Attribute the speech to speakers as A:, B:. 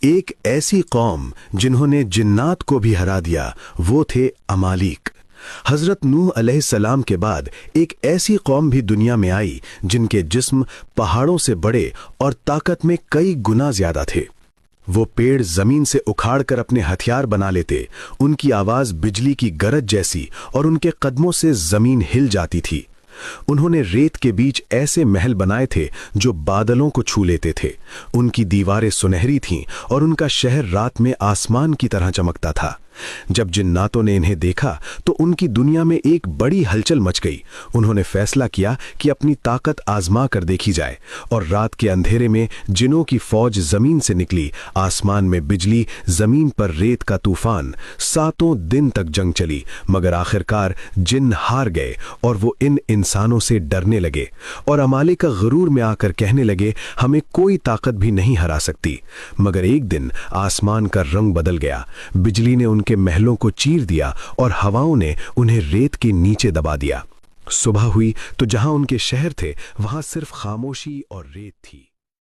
A: ایک ایسی قوم جنہوں نے جنات کو بھی ہرا دیا وہ تھے امالیک۔ حضرت نوح علیہ السلام کے بعد ایک ایسی قوم بھی دنیا میں آئی جن کے جسم پہاڑوں سے بڑے اور طاقت میں کئی گنا زیادہ تھے۔ وہ پیڑ زمین سے اکھاڑ کر اپنے ہتھیار بنا لیتے، ان کی آواز بجلی کی گرج جیسی اور ان کے قدموں سے زمین ہل جاتی تھی۔ انہوں نے ریت کے بیچ ایسے محل بنائے تھے جو بادلوں کو چھو لیتے تھے، ان کی دیواریں سنہری تھیں اور ان کا شہر رات میں آسمان کی طرح چمکتا تھا۔ جب جناتوں نے انہیں دیکھا تو ان کی دنیا میں ایک بڑی ہلچل مچ گئی۔ انہوں نے فیصلہ کیا کہ اپنی طاقت آزما کر دیکھی جائے، اور رات کے اندھیرے میں جنوں کی فوج زمین سے نکلی، آسمان میں بجلی، زمین پر ریت کا طوفان۔ 7 دن تک جنگ چلی، مگر آخرکار جن ہار گئے اور وہ ان انسانوں سے ڈرنے لگے، اور امالیک غرور میں آ کر کہنے لگے ہمیں کوئی طاقت بھی نہیں ہرا سکتی۔ مگر ایک دن آسمان کا رنگ بدل گیا، بجلی نے ان کے محلوں کو چیر دیا اور ہواؤں نے انہیں ریت کے نیچے دبا دیا۔ صبح ہوئی تو جہاں ان کے شہر تھے وہاں صرف خاموشی اور ریت تھی۔